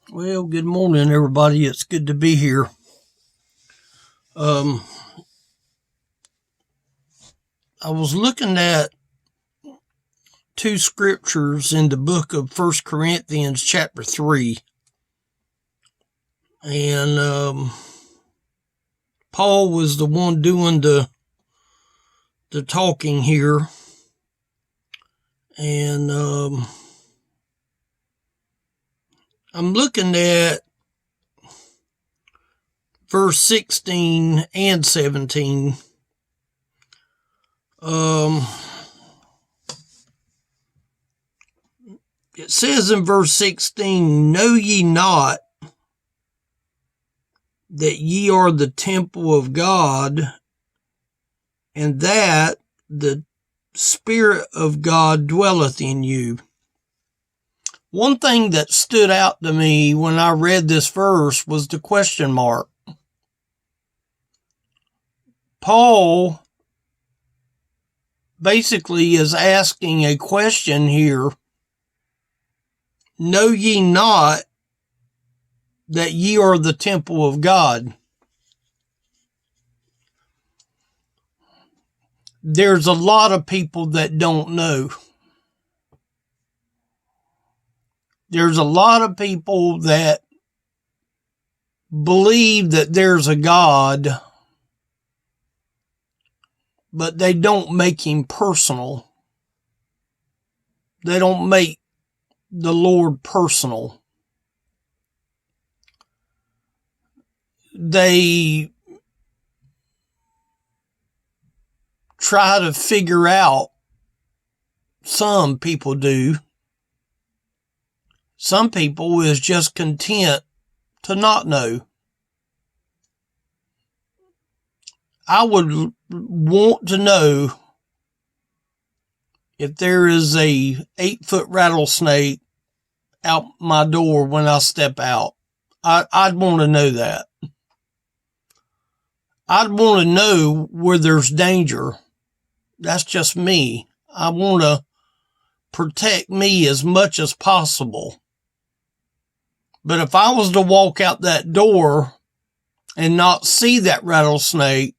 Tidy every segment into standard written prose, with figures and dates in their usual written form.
Well, good morning, everybody. It's good to be here. I was looking at two scriptures in the book of First Corinthians, chapter 3, and Paul was the one doing the talking here, and I'm looking at verse 16 and 17. It says in verse 16, "Know ye not that ye are the temple of God, and that the Spirit of God dwelleth in you?" One thing that stood out to me when I read this verse was the question mark. Paul basically is asking a question here. Know ye not that ye are the temple of God? There's a lot of people that don't know. There's a lot of people that believe that there's a God, but they don't make him personal. They don't make the Lord personal. They try to figure out, some people do. Some people is just content to not know. I would want to know if there is a 8-foot rattlesnake out my door when I step out. I'd want to know that. I'd want to know where there's danger. That's just me. I want to protect me as much as possible. But if I was to walk out that door and not see that rattlesnake,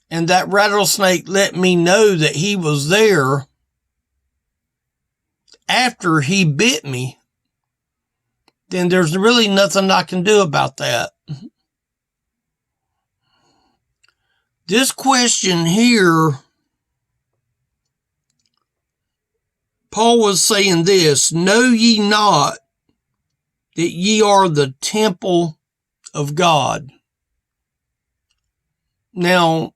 and that rattlesnake let me know that he was there after he bit me, then there's really nothing I can do about that. This question here, Paul was saying this, "Know ye not that ye are the temple of God?" Now,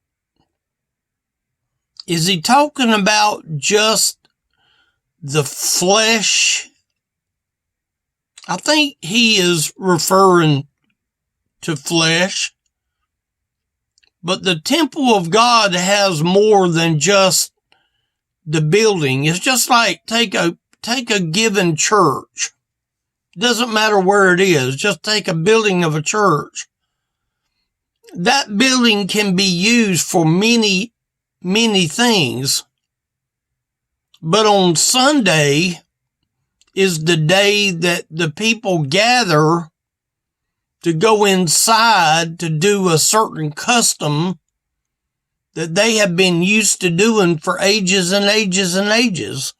is he talking about just the flesh? I think he is referring to flesh. But the temple of God has more than just the building. It's just like take a given church. Doesn't matter where it is. Just take a building of a church. That building can be used for many, many things. But on Sunday is the day that the people gather to go inside to do a certain custom that they have been used to doing for ages and ages and ages.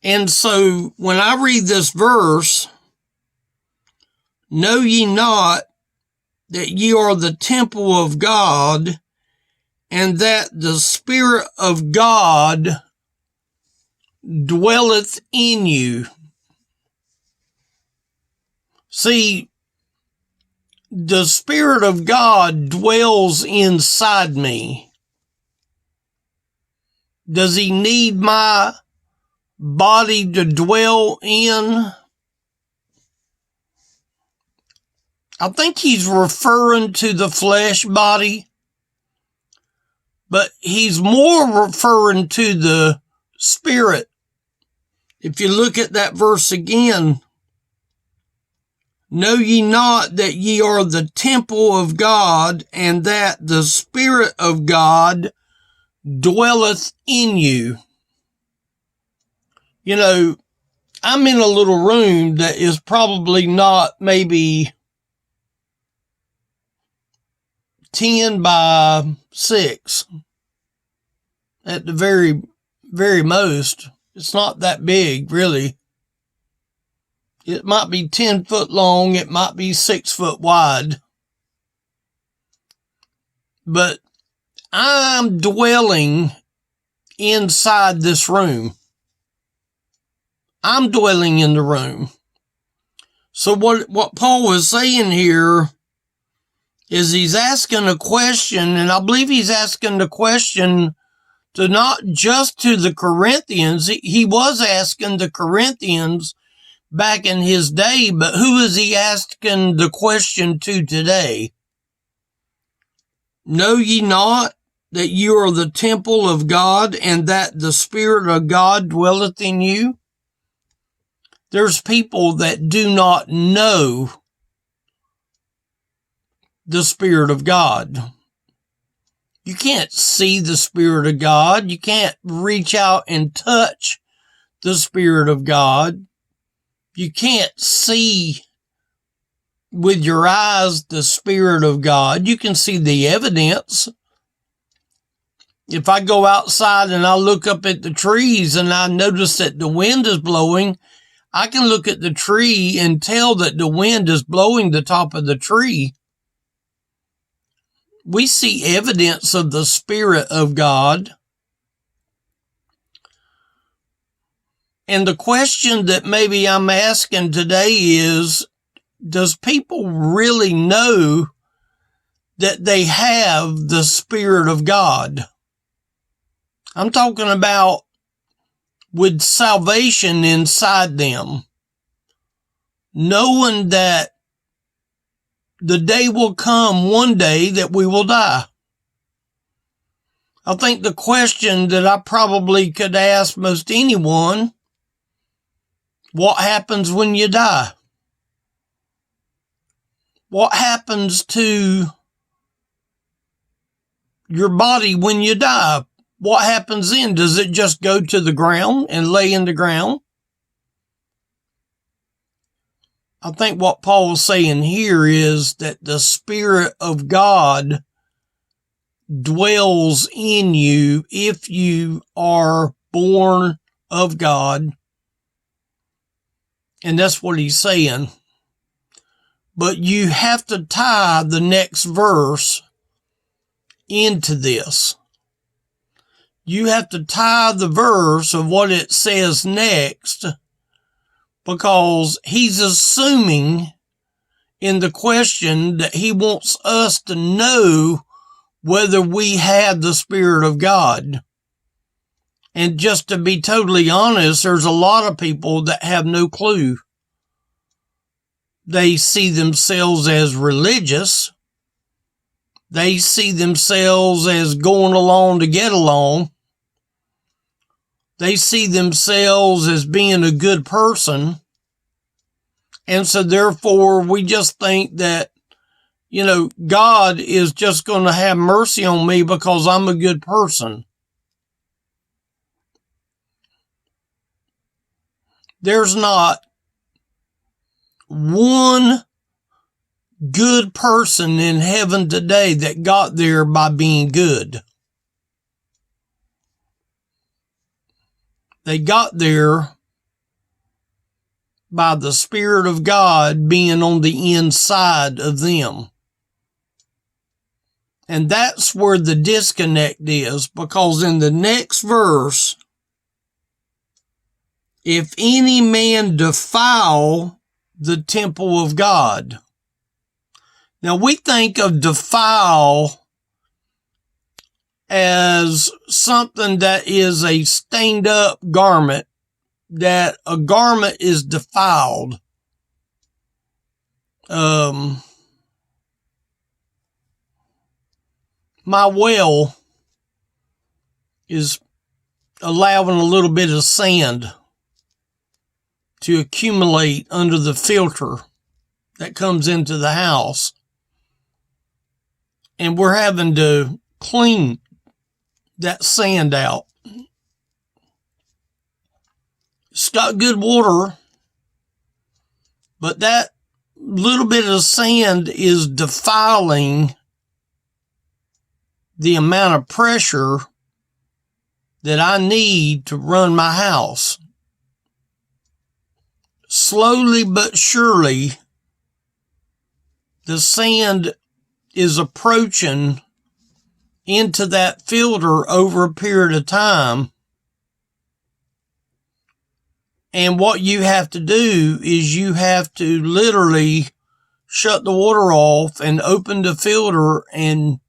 And so when I read this verse, "Know ye not that ye are the temple of God, and that the Spirit of God dwelleth in you?" See, the Spirit of God dwells inside me. Does he need my body to dwell in? I think he's referring to the flesh body, but he's more referring to the Spirit. If you look at that verse again, "Know ye not that ye are the temple of God, and that the Spirit of God dwelleth in you?" You know, I'm in a little room that is probably not maybe 10 by 6 at the very, very most. It's not that big, really. It might be 10 foot long. It might be 6 foot wide. But I'm dwelling inside this room. I'm dwelling in the room. So what Paul is saying here is he's asking a question, and I believe he's asking the question to not just to the Corinthians. He was asking the Corinthians back in his day, but who is he asking the question to today? Know ye not that you are the temple of God, and that the Spirit of God dwelleth in you? There's people that do not know the Spirit of God. You can't see the Spirit of God. You can't reach out and touch the Spirit of God. You can't see with your eyes the Spirit of God. You can see the evidence. If I go outside and I look up at the trees and I notice that the wind is blowing, I can look at the tree and tell that the wind is blowing the top of the tree. We see evidence of the Spirit of God. And the question that maybe I'm asking today is, does people really know that they have the Spirit of God? I'm talking about with salvation inside them, knowing that the day will come one day that we will die. I think the question that I probably could ask most anyone, what happens when you die? What happens to your body when you die? What happens then? Does it just go to the ground and lay in the ground? I think what Paul's saying here is that the Spirit of God dwells in you if you are born of God. And that's what he's saying. But you have to tie the next verse into this. You have to tie the verse of what it says next, because he's assuming in the question that he wants us to know whether we have the Spirit of God. And just to be totally honest, there's a lot of people that have no clue. They see themselves as religious. They see themselves as going along to get along. They see themselves as being a good person. And so therefore we just think that, God is just going to have mercy on me because I'm a good person. There's not one good person in heaven today that got there by being good. They got there by the Spirit of God being on the inside of them. And that's where the disconnect is, because in the next verse, if any man defile the temple of God. Now we think of defile as something that is a stained up garment, that a garment is defiled. My well is allowing a little bit of sand to accumulate under the filter that comes into the house. And we're having to clean that sand out. It's got good water But that little bit of sand is defiling the amount of pressure that I need to run my house. Slowly but surely, the sand is approaching into that filter over a period of time. And what you have to do is you have to literally shut the water off and open the filter and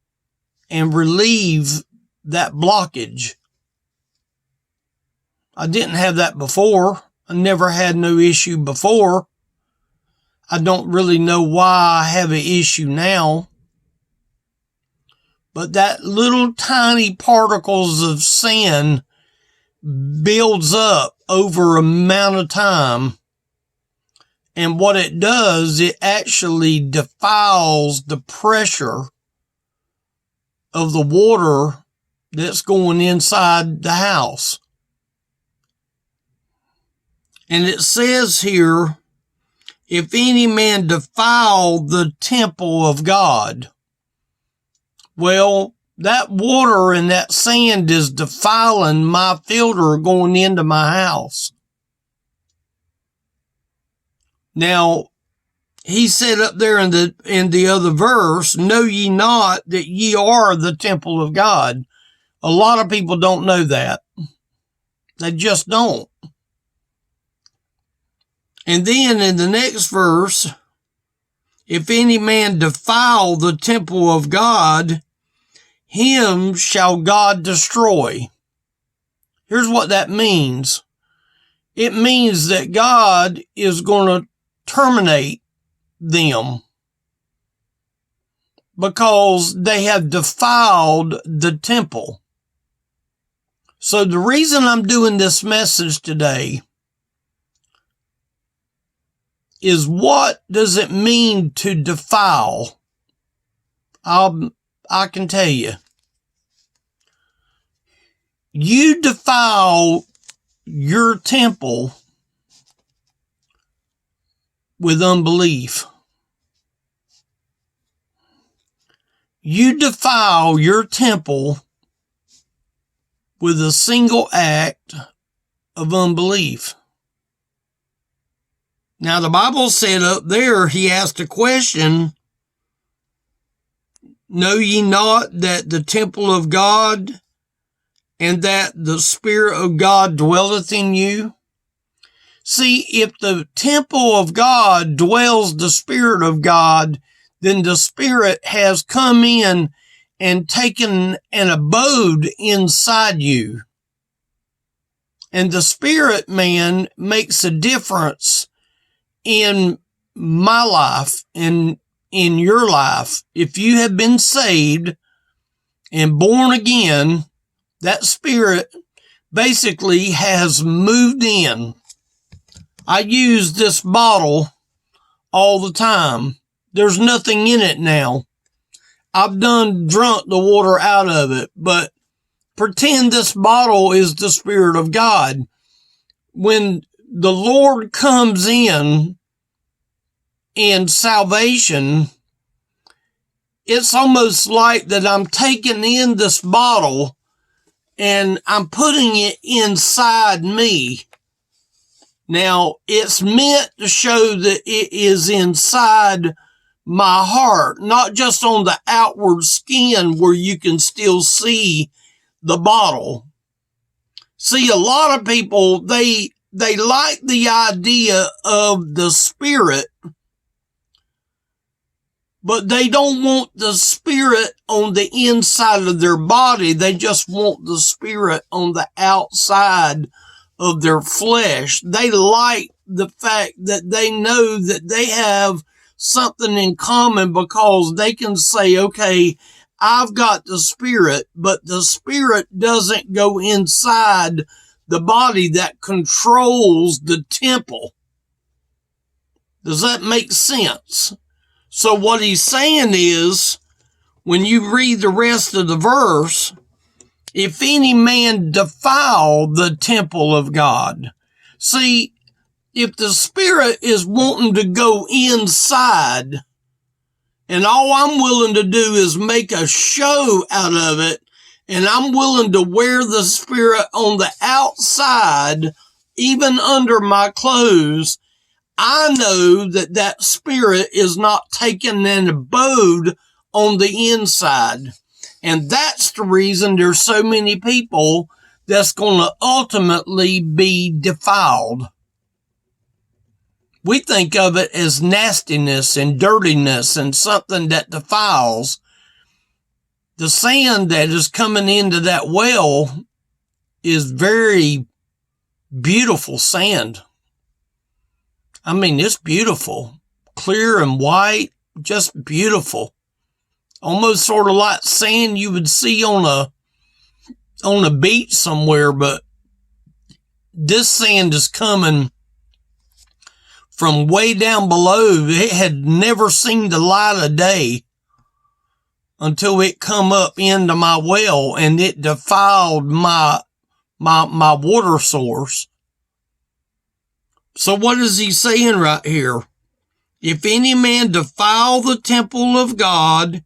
relieve that blockage. I didn't have that before. I never had no issue before. I don't really know why I have an issue now. But that little tiny particles of sand builds up over an amount of time. And what it does, it actually defiles the pressure of the water that's going inside the house. And it says here, if any man defile the temple of God. Well, that water and that sand is defiling my filter going into my house. Now, he said up there in the other verse, know ye not that ye are the temple of God. A lot of people don't know that. They just don't. And then in the next verse, if any man defile the temple of God, him shall God destroy. Here's what that means. It means that God is going to terminate them because they have defiled the temple. So the reason I'm doing this message today is, what does it mean to defile? I can tell you. You defile your temple with unbelief. You defile your temple with a single act of unbelief. Now, the Bible said up there, he asked a question, know ye not that the temple of God and that the Spirit of God dwelleth in you? See, if the temple of God dwells the Spirit of God, then the Spirit has come in and taken an abode inside you. And the Spirit, man, makes a difference in my life and in your life. If you have been saved and born again, that Spirit basically has moved in. I use this bottle all the time. There's nothing in it now. I've done drunk the water out of it, but pretend this bottle is the Spirit of God. When the Lord comes in salvation, it's almost like that I'm taking in this bottle and I'm putting it inside me. Now, it's meant to show that it is inside my heart, not just on the outward skin where you can still see the bottle. See, a lot of people, they like the idea of the Spirit, but they don't want the Spirit on the inside of their body. They just want the Spirit on the outside of their flesh. They like the fact that they know that they have something in common because they can say, okay, I've got the Spirit, but the Spirit doesn't go inside the body that controls the temple. Does that make sense? So what he's saying is, when you read the rest of the verse, if any man defile the temple of God. See, if the Spirit is wanting to go inside, and all I'm willing to do is make a show out of it, and I'm willing to wear the Spirit on the outside, even under my clothes, I know that that Spirit is not taking an abode on the inside. And that's the reason there's so many people that's going to ultimately be defiled. We think of it as nastiness and dirtiness and something that defiles. The sand that is coming into that well is very beautiful sand. I mean, it's beautiful. Clear and white, just beautiful. Almost sort of like sand you would see on a beach somewhere, but this sand is coming from way down below. It had never seen the light of day until it come up into my well, and it defiled my water source. So what is he saying right here? If any man defile the temple of God,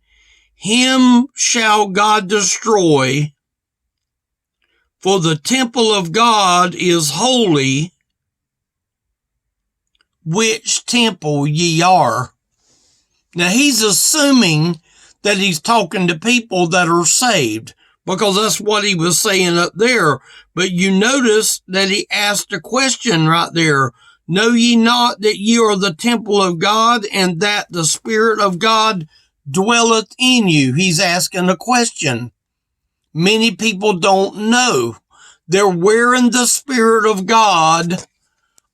him shall God destroy. For the temple of God is holy, which temple ye are. Now he's assuming that he's talking to people that are saved, because that's what he was saying up there. But you notice that he asked a question right there. Know ye not that ye are the temple of God, and that the Spirit of God dwelleth in you? He's asking a question. Many people don't know. They're wearing the Spirit of God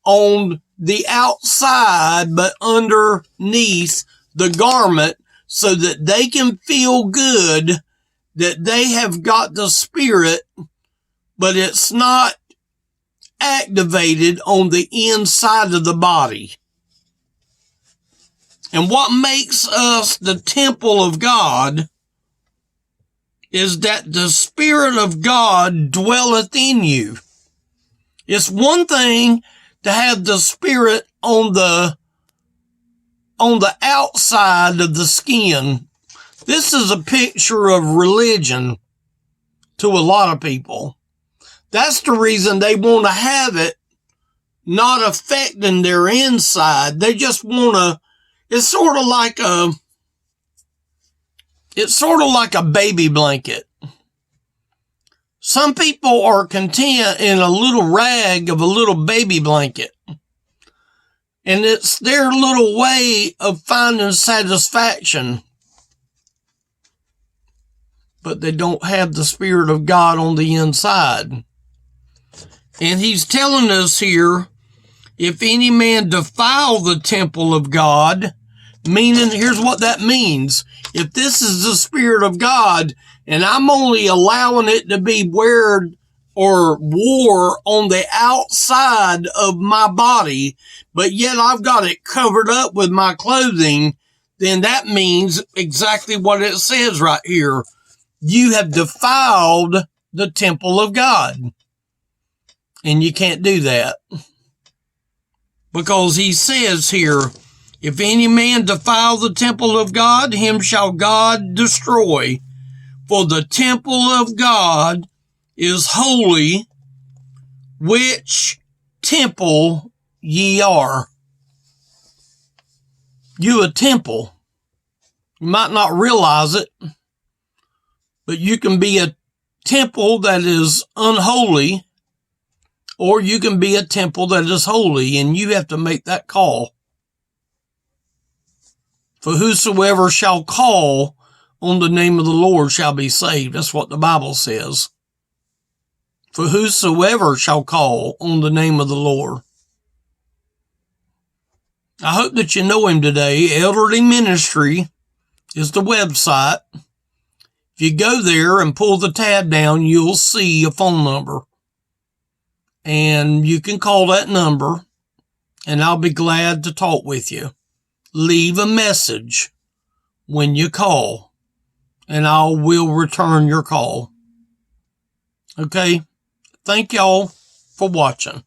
on the outside, but underneath the garment, so that they can feel good that they have got the Spirit, but it's not activated on the inside of the body. And what makes us the temple of God is that the Spirit of God dwelleth in you. It's one thing to have the Spirit on the outside of the skin. This is a picture of religion to a lot of people. That's the reason they want to have it not affecting their inside. They just want to, it's sort of like a baby blanket. Some people are content in a little rag of a little baby blanket. And it's their little way of finding satisfaction. But they don't have the Spirit of God on the inside. And he's telling us here, if any man defile the temple of God, meaning, here's what that means. If this is the Spirit of God, and I'm only allowing it to be wore on the outside of my body, but yet I've got it covered up with my clothing, then that means exactly what it says right here. You have defiled the temple of God. And you can't do that. Because he says here, if any man defile the temple of God, him shall God destroy. For the temple of God is holy, which temple ye are. You a temple. You might not realize it, but you can be a temple that is unholy, or you can be a temple that is holy, and you have to make that call. For whosoever shall call on the name of the Lord shall be saved. That's what the Bible says. For whosoever shall call on the name of the Lord. I hope that you know him today. Elderly Ministry is the website. If you go there and pull the tab down, you'll see a phone number. And you can call that number, and I'll be glad to talk with you. Leave a message when you call, and I will return your call. Okay? Thank y'all for watching.